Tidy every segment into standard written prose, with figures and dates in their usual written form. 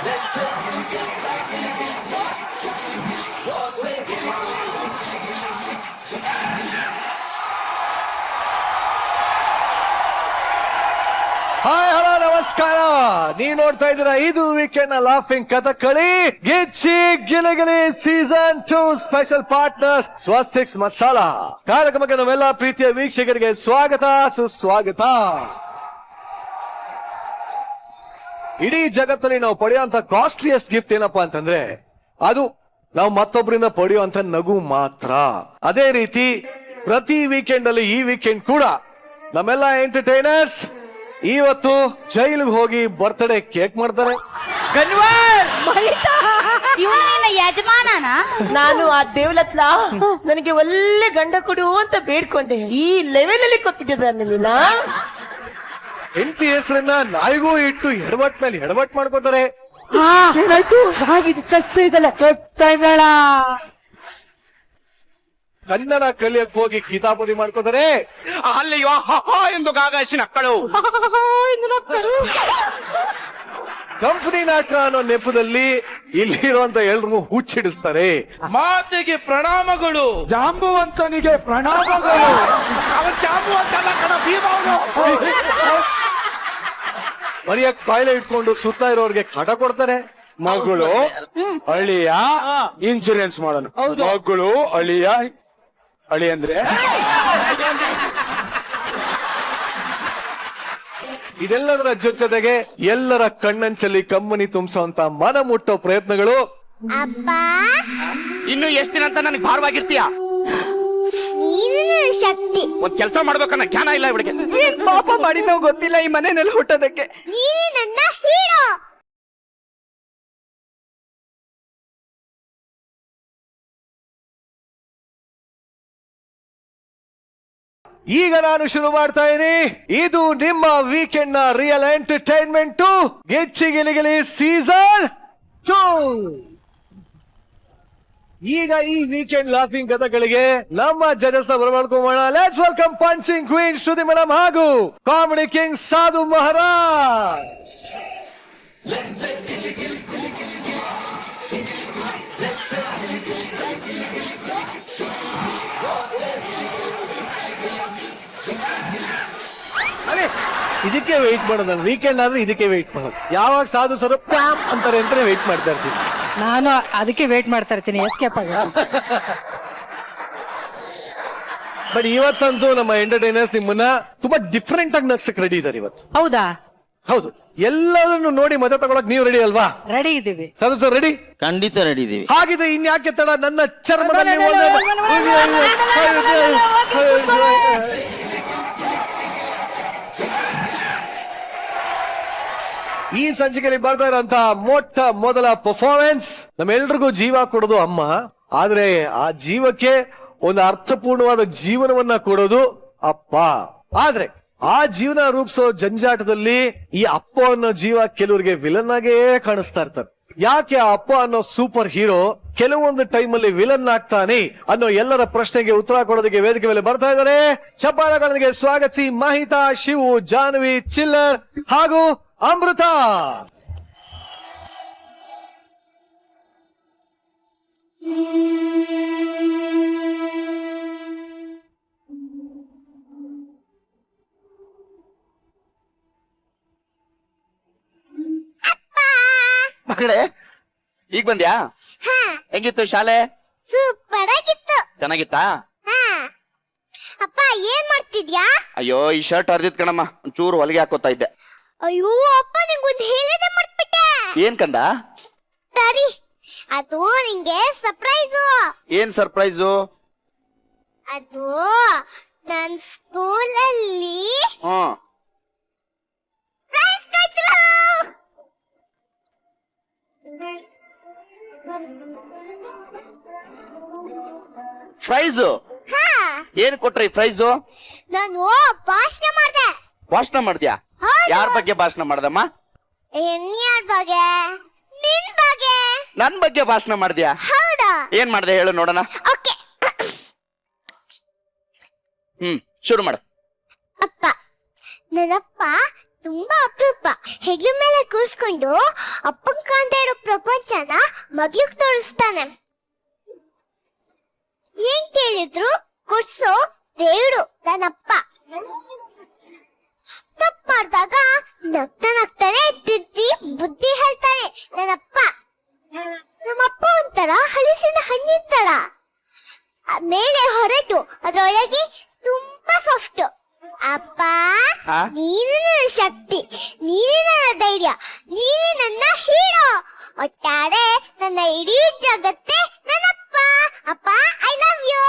Hi hello ನಮಸ್ಕಾರ. ನೀವ್ ನೋಡ್ತಾ ಇದ್ದೀರಾ ಇದು ವೀಕೆಂಡ್ ಲಾಫಿಂಗ್ ಕಥಕಳಿ ಗಿಚ್ಚಿ ಗಿಲಿಗಿಲಿ ಸೀಸನ್ 2 ಸ್ಪೆಷಲ್ ಪಾರ್ಟ್ನರ್ಸ್ ಸ್ವಸ್ತಿಕ್ಸ್ ಮಸಾಲಾ ಕಾರ್ಯಕ್ರಮಕ್ಕೆ ನಾವೆಲ್ಲ ಪ್ರೀತಿಯ ವೀಕ್ಷಕರಿಗೆ ಸ್ವಾಗತ ಸುಸ್ವಾಗತ. ಇಡೀ ಜಗತ್ತಲ್ಲಿ ನಾವು ಪಡೆಯುವಂತ ಕಾಸ್ಟ್ಲಿಯೆಸ್ಟ್ ಗಿಫ್ಟ್ ಏನಪ್ಪಾ ಅಂತಂದ್ರೆ ಅದು ನಾವು ಮತ್ತೊಬ್ಬರಿಂದ ಪಡೆಯುವಂತ ನಗು ಮಾತ್ರ. ಅದೇ ರೀತಿ ಪ್ರತಿ ವೀಕೆಂಡ್ ಅಲ್ಲಿ ಈ ವೀಕೆಂಡ್ ಕೂಡ ನಮ್ಮೆಲ್ಲ ಎಂಟರ್ಟೈನರ್ಸ್ ಇವತ್ತು ಜೈಲಿಗೆ ಹೋಗಿ ಬರ್ತ್ಡೇ ಕೇಕ್ ಮಾಡ್ತಾರೆ. ಯಜಮಾನನ ನಾನು ಆ ದೇವಲತ್ಲ ನನಗೆ ಒಳ್ಳೆ ಗಂಡ ಕೊಡು ಅಂತ ಬೇಡ್ಕೊಂಡೆ. ಈ ಲೆವೆಲ್ ಅಲ್ಲಿ ಕೊಟ್ಟಿದ್ದಾನೆ ನೀನ. ಹೆಂಡತಿ ಹೆಸರನ್ನ ನಾಯಿಗೂ ಇಟ್ಟು ಎಡವಟ್ ಮೇಲೆ ಎಡವಟ್ ಮಾಡ್ಕೋತಾರೆ. ಏನಾಯ್ತು? ಕಷ್ಟ ಇದಲ್ಲ ಕನ್ನಡ ಕಲಿಯಕ್ ಹೋಗಿ ಕಿತಾಪತಿ ಮಾಡ್ಕೋತಾರೆ. ಅಲ್ಲಿಯೋ ಎಂದು ಗಾಗಾಯಿಸಿ ನಕ್ಕಳು. ಕಂಪನಿ ನಾಟಕ ಅನ್ನೋ ನೆಪದಲ್ಲಿ ಇಲ್ಲಿರುವಂತ ಎಲ್ರಿಗೂ ಹುಚ್ಚಿಡಿಸ್ತಾರೆ. ಮಾತೆಗೆ ಪ್ರಣಾಮಗಳು, ಜಾಂಬುವಂತನಿಗೆ ಪ್ರಣಾಮಗಳು. ಅವನ್ ಜಾಂಬುವಂತಲ್ಲ ಕಣ, ಭೀಮವನು. ಮರಿಯಕ್ ಕಾಯಿಲೆ ಇಟ್ಕೊಂಡು ಸುತ್ತ ಇರೋರ್ಗೆ ಕಟ ಕೊಡ್ತಾರೆ. ಮಗಳು ಅಳಿಯ ಇನ್ಶೂರೆನ್ಸ್ ಮಾಡೋಣ. ಮಗಳು ಅಳಿಯ ಅಳಿ ಅಂದ್ರೆ ಇದೆಲ್ಲದರ ಜೊತೆಗೆ ಎಲ್ಲರ ಕಣ್ಣಂಚಲ್ಲಿ ಕಮ್ಮನಿ ತುಂಬಿಸುವಂತ ಮನ ಮುಟ್ಟೋ ಪ್ರಯತ್ನಗಳು. ಇನ್ನು ಎಷ್ಟ್ ದಿನ ಅಂತ ನನಗೆ ಭಾರವಾಗಿರ್ತೀಯ? ಶಕ್ತಿ ಒಂದ್ ಕೆಲಸ ಮಾಡ್ಬೇಕನ್ನ ಜ್ಞಾನ ಇಲ್ಲ ಇವಳಿಗೆ. ಏನ್ ಪಾಪ ಮಾಡಿದೋ ಗೊತ್ತಿಲ್ಲ ಈ ಮನೆಯಲ್ಲಿ ಹುಟ್ಟೋದಕ್ಕೆ. ನೀನೇ ನನ್ನ ಹೀರೋ. ಈಗ ನಾನು ಶುರು ಮಾಡ್ತಾ ಇದೀನಿ. ಇದು ನಿಮ್ಮ ವೀಕೆಂಡ್ ನ real entertainment Gichchi Giligili season 2. ಈಗ ಈ ವೀಕೆಂಡ್ ಲಾಫಿಂಗ್ ಕಥಗಳಿಗೆ ನಮ್ಮ ಜಜಸ್ ನ ಬರಮಾಡ್ಕೋಣ. Let's welcome punching queen Shruti madam ಹಾಗೂ ಕಾಮಿಡಿ ಕಿಂಗ್ ಸಾಧು ಮಹಾರಾಜ್. ಇದಕ್ಕೆ ವೆಯ್ಟ್ ಮಾಡೋದು. ವೀಕೆಂಡ್ ಆದ್ರೆ ಇದಕ್ಕೆ ವೆಯ್ಟ್ ಮಾಡೋದು. ಯಾವಾಗ ಸಾಧು ಸರ್ ಪ್ಯಾಮ್ ಅಂತಾರೆ ಅಂತಾನೆ ವೆಯ್ಟ್ ಮಾಡ್ತಾ ಇರ್ತೀನಿ. ನಾನು ಅದಕ್ಕೆ ವೇಟ್ ಮಾಡ್ತಾ ಇರ್ತೀನಿ ಎಸ್ಕೇಪ್ ಆಗಿ. ಬಟ್ ಇವತ್ತಂತೂ ನಮ್ಮ ಎಂಟರ್ಟೈನರ್ಸ್ ನಿಮ್ಮನ್ನ ತುಂಬಾ ಡಿಫ್ರೆಂಟ್ ಆಗಿ ನಗ್ಸಕ್ ರೆಡಿ ಇದಾರೆ ಇವತ್ತು. ಹೌದಾ? ಹೌದು. ಎಲ್ಲದನ್ನು ನೋಡಿ ಮಜಾ ತಗೊಳಕ್ ನೀವು ರೆಡಿ ಅಲ್ವಾ? ರೆಡಿ ಇದ್ದೀವಿ. ಸಾಧು ಸರ್ ರೆಡಿ? ಖಂಡಿತ ರೆಡಿ ಇದೀವಿ. ಹಾಗಿದ್ರೆ ಇನ್ಯಾಕೆ ತಡ? ನನ್ನ ಚರ್ಮದಲ್ಲಿ ಈ ಸಂಚಿಕೆಯಲ್ಲಿ ಬರ್ತಾ ಇರೋಂತ ಮೊಟ್ಟ ಮೊದಲ ಪರ್ಫಾರ್ಮೆನ್ಸ್ ನಮ್ಮೆಲ್ರಿಗೂ ಜೀವ ಕೊಡೋದು ಅಮ್ಮ. ಆದ್ರೆ ಆ ಜೀವಕ್ಕೆ ಒಂದು ಅರ್ಥಪೂರ್ಣವಾದ ಜೀವನವನ್ನ ಕೊಡೋದು ಅಪ್ಪ. ಆದ್ರೆ ಆ ಜೀವನ ರೂಪಿಸೋ ಜಂಜಾಟದಲ್ಲಿ ಈ ಅಪ್ಪ ಅನ್ನೋ ಜೀವ ಕೆಲವರಿಗೆ ವಿಲನ್ ಆಗೇ ಕಾಣಿಸ್ತಾ ಇರ್ತಾರೆ. ಯಾಕೆ ಆ ಅಪ್ಪ ಅನ್ನೋ ಸೂಪರ್ ಹೀರೋ ಕೆಲವೊಂದು ಟೈಮ್ ಅಲ್ಲಿ ವಿಲನ್ ಆಗ್ತಾನೆ ಅನ್ನೋ ಎಲ್ಲರ ಪ್ರಶ್ನೆಗೆ ಉತ್ತರ ಕೊಡೋದಕ್ಕೆ ವೇದಿಕೆ ಮೇಲೆ ಬರ್ತಾ ಇದ್ದಾರೆ. ಚಪ್ಪಾಳೆಗಳೊಂದಿಗೆ ಸ್ವಾಗತಿಸಿ ಮಹಿತಾ, ಶಿವು, ಜಾನ್ವಿ, ಚಿಲ್ಲರ್ ಹಾಗೂ ಅಮೃತ. ಮಗಳೇ ಈಗ ಬಂದ್ಯಾ? ಹೆಂಗಿತ್ತು ಶಾಲೆ? ಸೂಪರ್ ಆಗಿತ್ತು. ಚೆನ್ನಾಗಿತ್ತಾ? ಅಪ್ಪ ಏನ್ ಮಾಡ್ತಿದ್ಯಾ? ಅಯ್ಯೋ ಈ ಶರ್ಟ್ ಹರಿದಿತ್ ಕಣಮ್ಮ, ಒಂಚೂರು ಹೊಲಿಗೆ ಹಾಕೋತಾ ಇದ್ದೆ. ಅಯ್ಯೋ ಅಪ್ಪ ನಿಂಗೊಂದು ಹೇಳದೆ ಮರ್ತ್ಬಿಟ್ಟೆ. ಏನ್ ಕಂದ? ಸರಿ, ಅದು ನಿಂಗೆ ಸರ್ಪ್ರೈಸು. ಏನ್ ಸರ್ಪ್ರೈಸು? ಅದು ನನ್ ಸ್ಕೂಲಲ್ಲಿ ಪ್ರೈಸ್ ಕೊಟ್ರು. ಪ್ರೈಸು? ಏನ್ ಕೊಟ್ರಿ ಪ್ರೈಸು? ನಾನು ಭಾಷಣ ಮಾಡ್ದೆ. ಭಾಷಣ ಮಾಡ್ದ್ಯಾ? ಯಾರ ಬಗ್ಗೆ ಭಾಷಣ ಮಾಡ್ದಮ್ಮ? ಯಾರ ಬಗ್ಗೆ? ನಿನ್ ಬಗ್ಗೆ. ನನ್ ಬಗ್ಗೆ ಭಾಷಣ ಮಾಡ್ದ್ಯಾ? ಹೌದಾ? ಏನ್ ಮಾಡ್ದೆ ಹೇಳು ನೋಡೋಣ. ಓಕೆ, ಶುರು ಮಾಡು. ಅಪ್ಪ, ನನ್ನಪ್ಪ ತುಂಬಾ ಅಪರೂಪ. ಹೆಗ್ಲ ಮೇಲೆ ಕೂರ್ಸ್ಕೊಂಡು ಅಪ್ಪನ್ ಕಾಣ್ತಾ ಇರೋ ಪ್ರಪಂಚನ ಮಗ್ಲಿಗ್ ತೋರಿಸ್ತಾನೆ. ಏನ್ ಕೇಳಿದ್ರು ಕೊಡ್ಸೋ ದೇವ್ರು ನನ್ನಪ್ಪ. ತಪ್ಪು ಮಾಡ್ದಾಗ ನಗ್ತಾನೆ ತಿದ್ದಿ ಬುದ್ಧಿ ಹೇಳ್ತಾನೆ ನನ್ನಪ್ಪ. ನಮ್ಮಪ್ಪ ಒಂಥರ ಹಲಸಿನ ಹಣ್ಣಿನ ತರ, ಮೇಲೆ ಹೊರಟು ಅದ್ರೊಳಗೆ ತುಂಬಾ ಸಾಫ್ಟ್. ಅಪ್ಪ, ಆ? ನೀನು ನನ್ನ ಶಕ್ತಿ, ನೀನೇ ನನ್ನ ಧೈರ್ಯ, ನೀನೇ ನನ್ನ ಹೀರೋ. ಒಟ್ಟಾರೆ ನನ್ನ ಇಡೀ ಜಗತ್ತೇ ನನ್ನಪ್ಪ. ಅಪ್ಪ, ಐ ಲವ್ ಯು.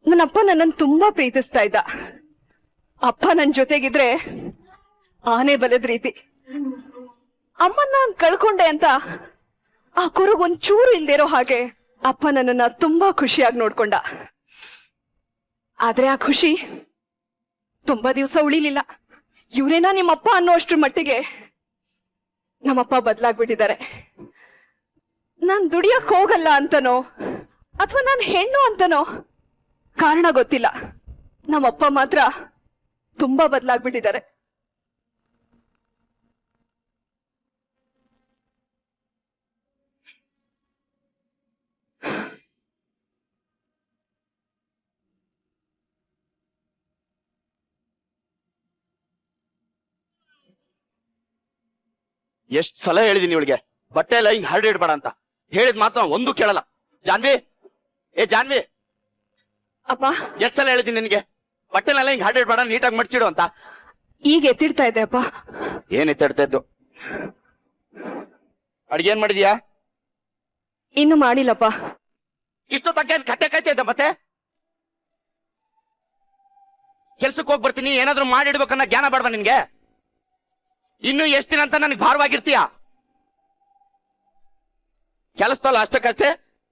ನನ್ನಪ್ಪ ನನ್ನನ್ನು ತುಂಬಾ ಪ್ರೀತಿಸ್ತಾ ಇದ್ದ. ಅಪ್ಪ ನನ್ ಜೊತೆಗಿದ್ರೆ ಆನೆ ಬಲದ ರೀತಿ. ಅಮ್ಮನ್ನ ನಾನ್ ಕಳ್ಕೊಂಡೆ ಅಂತ ಆ ಕುರುಗ್ ಒಂಚೂರು ಇಲ್ದಿರೋ ಹಾಗೆ ಅಪ್ಪ ನನ್ನನ್ನ ತುಂಬಾ ಖುಷಿಯಾಗಿ ನೋಡ್ಕೊಂಡ. ಆದ್ರೆ ಆ ಖುಷಿ ತುಂಬಾ ದಿವಸ ಉಳಿಲಿಲ್ಲ. ಇವ್ರೇನಾ ನಿಮ್ಮಪ್ಪ ಅನ್ನೋ ಅಷ್ಟ್ರ ಮಟ್ಟಿಗೆ ನಮ್ಮಪ್ಪ ಬದಲಾಗ್ಬಿಟ್ಟಿದ್ದಾರೆ. ನಾನ್ ದುಡಿಯಕ್ ಹೋಗಲ್ಲ ಅಂತನೋ ಅಥವಾ ನಾನು ಹೆಣ್ಣು ಅಂತನೋ ಕಾರಣ ಗೊತ್ತಿಲ್ಲ, ನಮ್ಮಪ್ಪ ಮಾತ್ರ ತುಂಬಾ ಬದಲಾಗ್ಬಿಟ್ಟಿದ್ದಾರೆ. ಎಷ್ಟ್ ಸಲ ಹೇಳಿದೀನಿ ಇವಳಿಗೆ ಬಟ್ಟೆ ಎಲ್ಲ ಹಿಂಗ್ ಹರಡಿ ಇಡ್ಬೇಡ ಅಂತ. ಹೇಳಿದ್ ಮಾತ್ರ ಒಂದು ಕೇಳಲ್ಲ. ಜಾನ್ವಿ, ಏ ಜಾನ್ವಿ, ಅಪ್ಪ, ಎಷ್ಟ್ ಸಲ ಹೇಳಿದೀನಿ ನಿನಗೆ ಬಟ್ಟೆನೆಲ್ಲ ಹಿಂಗ್ ಹರಡಿ ಇಡ್ಬೇಡ, ನೀಟಾಗಿ ಮಡ್ಚಿಡು ಅಂತ. ಈಗ ಎತ್ತಿಡ್ತಾ ಇದೆ ಅಪ್ಪ. ಏನ್ ಎತ್ತಿಡ್ತಾ ಇದ್ದು? ಅಡ್ಗೆ ಏನ್ ಮಾಡಿದ್ಯಾ? ಇನ್ನು ಮಾಡಿಲ್ಲಪ್ಪ. ಇಷ್ಟೊತ್ತಂಕ ಏನ್ ಕತ್ತೆ ಕಾಯ್ತಾ ಇದ್ದ ಮತ್ತೆ? ಕೆಲ್ಸಕ್ಕೆ ಹೋಗಿ ಬರ್ತೀನಿ, ಏನಾದ್ರೂ ಮಾಡಿಡ್ಬೇಕನ್ನ ಜ್ಞಾನ ಬೇಡವಾ ನಿನ್ಗೆ? ಇನ್ನು ಎಷ್ಟ್ ದಿನ ಅಂತ ನನಗೆ ಭಾರವಾಗಿರ್ತೀಯ? ಕೆಲಸದಲ್ಲ ಅಷ್ಟಕ್ಕಷ್ಟೇ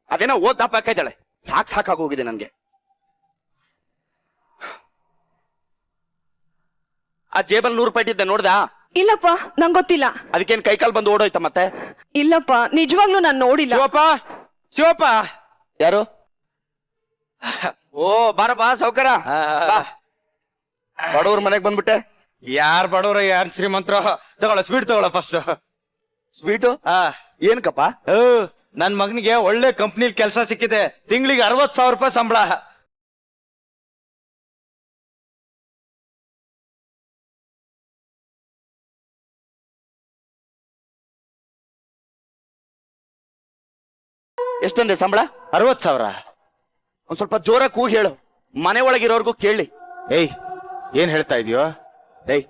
ಅದೇನೋ ಓದ್ ಹಾಕಿದ್ದಾಳೆ. ಸಾಕಾಗಿ ಹೋಗಿದೆ ನನ್ಗೆ. ಆ ಜೇಬಲ್ 100 ರೂಪಾಯಿ ಇಟ್ಟಿದ್ದೆ ನೋಡ್ದಾ? ಇಲ್ಲಪ್ಪ, ನಂಗ್ ಗೊತ್ತಿಲ್ಲ. ಅದಕ್ಕೇನ್ ಕೈಕಾಲ್ ಬಂದು ಓಡೋಯ್ತ ಮತ್ತೆ? ಇಲ್ಲಪ್ಪ, ನಿಜವಾಗ್ಲೂ ನಾನ್ ನೋಡಿಲ್ಲ. ಶಿವಪ್ಪ ಯಾರು? ಓ ಬಾರಪ್ಪ ಸೌಕರ. ಬಡವ್ರ ಮನೆಗ್ ಬಂದ್ಬಿಟ್ಟೆ. ಯಾರ್ ಬಡವ್ರ ಯಾರ್ ಶ್ರೀಮಂತರ? ತಗೊಳ ಸ್ವೀಟ್ ತಗೊಳ ಫಸ್ಟ್. ಸ್ವೀಟು ಏನಕ್ಕಪ್ಪ? ನನ್ ಮಗನಿಗೆ ಒಳ್ಳೆ ಕಂಪ್ನಿಲ್ ಕೆಲಸ ಸಿಕ್ಕಿದೆ. ತಿಂಗಳಿಗೆ 60,000 ರೂಪಾಯಿ ಸಂಬಳ. ಎಷ್ಟೊಂದೆ ಸಂಬಳ? 60,000. ಒಂದ್ ಸ್ವಲ್ಪ ಜೋರ ಕೂಗಿ ಹೇಳು, ಮನೆ ಒಳಗಿರೋರ್ಗೂ ಕೇಳಿ. ಏಯ್, ಏನ್ ಹೇಳ್ತಾ ಇದೀಯೋ? ಏಯ್,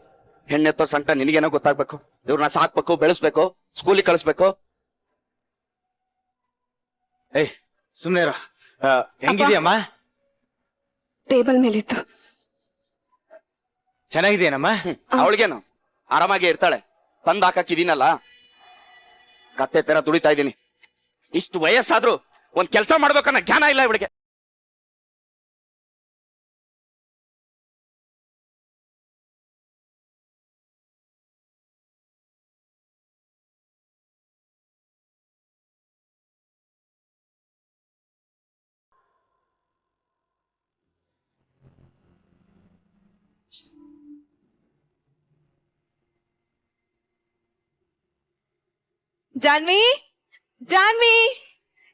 ಹೆಣ್ಣೆತ್ತೋ ಸಂಕಟ ನಿನಗೇನೋ ಗೊತ್ತಾಗ್ಬೇಕು. ಇವ್ರನ್ನ ಸಾಕ್ಬೇಕು, ಬೆಳೆಸ್ಬೇಕು, ಸ್ಕೂಲಿಗೆ ಕಳಿಸ್ಬೇಕು. ಏಯ್ ಸುಮ್ನೆ ಇರು. ಹೆಂಗಿದ್ಯಮ್ಮ? ಟೇಬಲ್ ಮೇಲಿತ್ತು. ಚೆನ್ನಾಗಿದೆಯೇನಮ್ಮ? ಅವಳಿಗೇನು, ಆರಾಮಾಗಿ ಇರ್ತಾಳೆ. ತಂದ್ ಹಾಕಿದೀನಲ್ಲ, ಕತ್ತೆ ತರ ದುಡಿತಾ ಇದ್ದೀನಿ. ಇಷ್ಟು ವಯಸ್ಸಾದ್ರೂ ಒಂದ್ ಕೆಲಸ ಮಾಡ್ಬೇಕನ್ನ ಜ್ಞಾನ ಇಲ್ಲ ಇವಳಿಗೆ. ಜಾನ್ವಿ, ಜಾನ್ವಿ,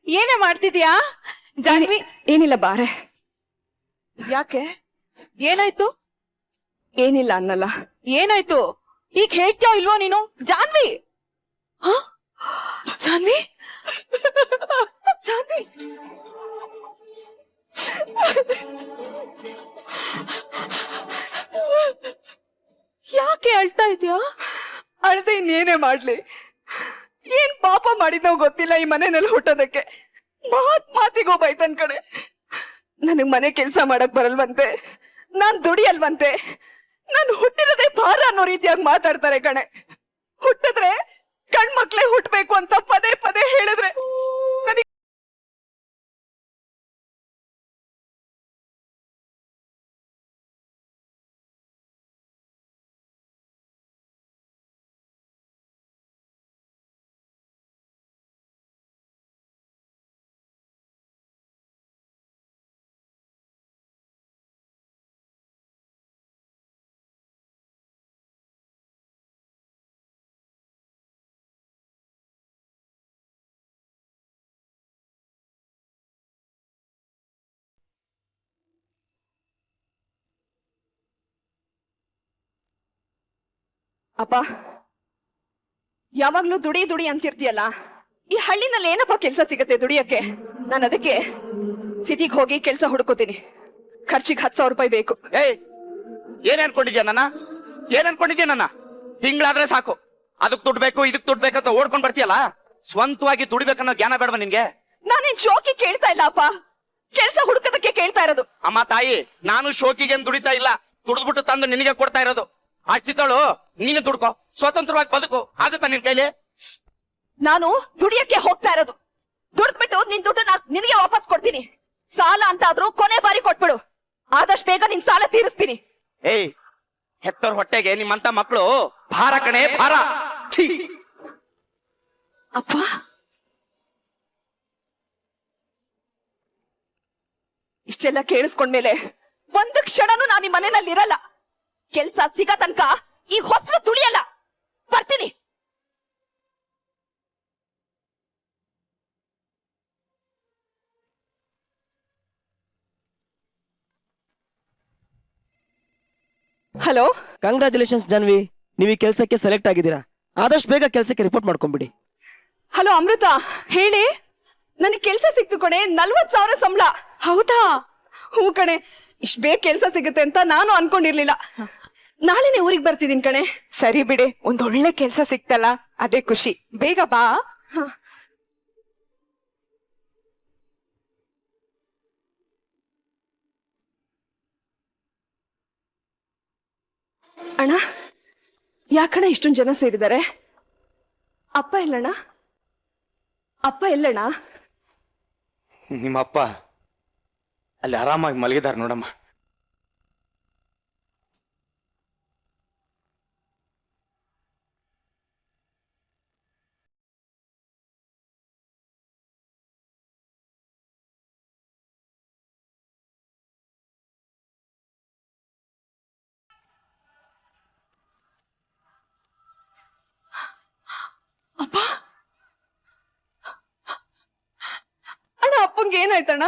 ಏನ ಮಾಡ್ತಿದ್ಯಾ? ಜಾನ್ವಿ, ಏನಿಲ್ಲ ಬಾರೆ. ಯಾಕೆ, ಏನಾಯ್ತು? ಏನಿಲ್ಲ ಅನ್ನಲ್ಲ. ಏನಾಯ್ತು? ಈಗ ಹೇಳ್ತೀಯೋ ಇಲ್ವೋ ನೀನು? ಜಾನ್ವಿ, ಜಾನ್ವಿ, ಜಾನ್ವಿ, ಯಾಕೆ ಅಳ್ತಾ ಇದೆಯಾ? ಅಳ್ದೆ ಇನ್ನೇನೇ ಮಾಡ್ಲಿ? ಏನ್ ಪಾಪ ಮಾಡಿದ್ನೋ ಗೊತ್ತಿಲ್ಲ ಈ ಮನೆಯಲ್ಲಿ ಹುಟ್ಟೋದಕ್ಕೆ. ಮಾತಿಗೋ ಬೈತನ್ ಕಡೆ. ನನಗ್ ಮನೆ ಕೆಲ್ಸ ಮಾಡಕ್ ಬರಲ್ವಂತೆ, ನಾನ್ ದುಡಿಯಲ್ವಂತೆ, ನಾನು ಹುಟ್ಟಿರೋದೇ ಭಾರ ಅನ್ನೋ ರೀತಿಯಾಗಿ ಮಾತಾಡ್ತಾರೆ ಕಣೆ. ಹುಟ್ಟಿದ್ರೆ ಗಂಡ್ಮಕ್ಳೇ ಹುಟ್ಬೇಕು ಅಂತ ಪದೇ ಪದೇ ಹೇಳಿದ್ರೆ ನನಗೆ ಅಪ್ಪ, ಯಾವಾಗ್ಲೂ ದುಡಿ ದುಡಿ ಅಂತಿರ್ತೀಯಲ್ಲ, ಈ ಹಳ್ಳಿನಲ್ಲಿ ಏನಪ್ಪ ಕೆಲ್ಸ ಸಿಗತ್ತೆ ದುಡಿಯಕ್ಕೆ? ನಾನು ಅದಕ್ಕೆ ಸಿಟಿಗೆ ಹೋಗಿ ಕೆಲ್ಸ ಹುಡ್ಕೋತೀನಿ. ಖರ್ಚಿಗೆ 10,000 ರೂಪಾಯಿ ಬೇಕು. ಏಯ್, ಏನ್ ಅನ್ಕೊಂಡಿದ್ಯಾ ನನ್ನ? ತಿಂಗಳಾದ್ರೆ ಸಾಕು, ಅದಕ್ ದುಡ್ಡು ಬೇಕು ಇದಕ್ ದುಡ್ಡು ಬೇಕಂತ ಓಡ್ಕೊಂಡ್ ಬರ್ತೀಯಲ್ಲ. ಸ್ವಂತವಾಗಿ ದುಡಿಬೇಕನ್ನೋ ಜ್ಞಾನ ಬೇಡವಾ ನಿನ್ಗೆ? ನಾನೇನ್ ಶೋಕಿ ಕೇಳ್ತಾ ಇಲ್ಲ ಅಪ್ಪ, ಕೆಲ್ಸ ಹುಡುಕೋದಕ್ಕೆ ಕೇಳ್ತಾ ಇರೋದು. ಅಮ್ಮ ತಾಯಿ, ನಾನು ಶೋಕಿಗೆ ದುಡಿತಾ ಇಲ್ಲ, ದುಡ್ದ್ಬಿಟ್ಟು ತಂದು ನಿನಗೆ ಕೊಡ್ತಾ ಇರೋದು. ಅಷ್ಟಿದ್ದಳು ನೀನು ದುಡ್ಕೋ, ಸ್ವತಂತ್ರವಾಗಿ ಬದುಕು. ಆಗುತ್ತಾ ನಿನ್ ಕೈಲಿ? ನಾನು ದುಡಿಯಕ್ಕೆ ಹೋಗ್ತಾ ಇರೋದು. ದುಡ್ದ್ಬಿಟ್ಟು ನಿನ್ ದುಡ್ಡು ನಿನಗೆ ವಾಪಸ್ ಕೊಡ್ತೀನಿ. ಸಾಲ ಅಂತ ಆದ್ರೂ ಕೊನೆ ಬಾರಿ ಕೊಟ್ಬಿಡು, ಆದಷ್ಟು ಬೇಗ ನಿನ್ ಸಾಲ ತೀರಿಸ್ತೀನಿ. ಏಯ್, ಹೆತ್ತೋರ್ ಹೊಟ್ಟೆಗೆ ನಿಮ್ಮಂತ ಮಕ್ಕಳು ಭಾರ ಕಣೆ, ಭಾರ. ಛೀ! ಅಪ್ಪ, ಇಷ್ಟೆಲ್ಲ ಕೇಳಿಸ್ಕೊಂಡ್ಮೇಲೆ ಒಂದು ಕ್ಷಣನೂ ನಾನು ಈ ಮನೆಯಲ್ಲಿ ಇರಲ್ಲ. ಕೆಲ್ಸ ಸಿಗ ತನಕ ಈ ಹೊಸಲು ತುಳಿಯಲ್ಲ. ಬರ್ತೀನಿ. ಹಲೋ, ಕಂಗ್ರಾಚುಲೇಷನ್ಸ್ ಜಾನ್ವಿ, ನೀವು ಈ ಕೆಲಸಕ್ಕೆ ಸೆಲೆಕ್ಟ್ ಆಗಿದ್ದೀರಾ. ಆದಷ್ಟು ಬೇಗ ಕೆಲಸಕ್ಕೆ ರಿಪೋರ್ಟ್ ಮಾಡ್ಕೊಂಡ್ಬಿಡಿ. ಹಲೋ ಅಮೃತ, ಹೇಳಿ. ನನಗೆ ಕೆಲ್ಸ ಸಿಕ್ತು ಕಣೆ, 40,000 ಸಂಬಳ. ಹೌದಾ? ಹ್ಞೂ ಕಣೆ, ಇಷ್ಟ ಬೇಗ ಕೆಲ್ಸ ಸಿಗುತ್ತೆ ಅಂತ ನಾನು ಅನ್ಕೊಂಡಿರ್ಲಿಲ್ಲ. ನಾಳೆನೆ ಊರಿಗೆ ಬರ್ತಿದ್ದೀನಿ ಕಣೆ. ಸರಿ ಬಿಡೆ, ಒಂದೊಳ್ಳೆ ಕೆಲ್ಸ ಸಿಕ್ತಲ್ಲ, ಅದೇ ಖುಷಿ. ಬೇಗ ಬಾ. ಅಣ್ಣ, ಯಾಕಣ್ಣ ಇಷ್ಟೊಂದು ಜನ ಸೇರಿದ್ದಾರೆ? ಅಪ್ಪ ಎಲ್ಲಣ್ಣ? ಅಪ್ಪ ಎಲ್ಲಣ್ಣ? ನಿಮ್ಮ ಅಪ್ಪ ಅಲ್ಲಿ ಆರಾಮಾಗಿ ಮಲಗಿದಾರ ನೋಡಮ್ಮ. ಅಪ್ಪ, ಅಣ್ಣ ಅಪ್ಪಂಗೆ ಏನಾಯ್ತಣ್ಣ?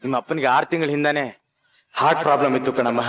ನಿಮ್ಮ ಅಪ್ಪನಿಗೆ 6 ತಿಂಗಳ ಹಿಂದಾನೆ ಹಾರ್ಟ್ ಪ್ರಾಬ್ಲಮ್ ಇತ್ತು ಕಣಮ್ಮ.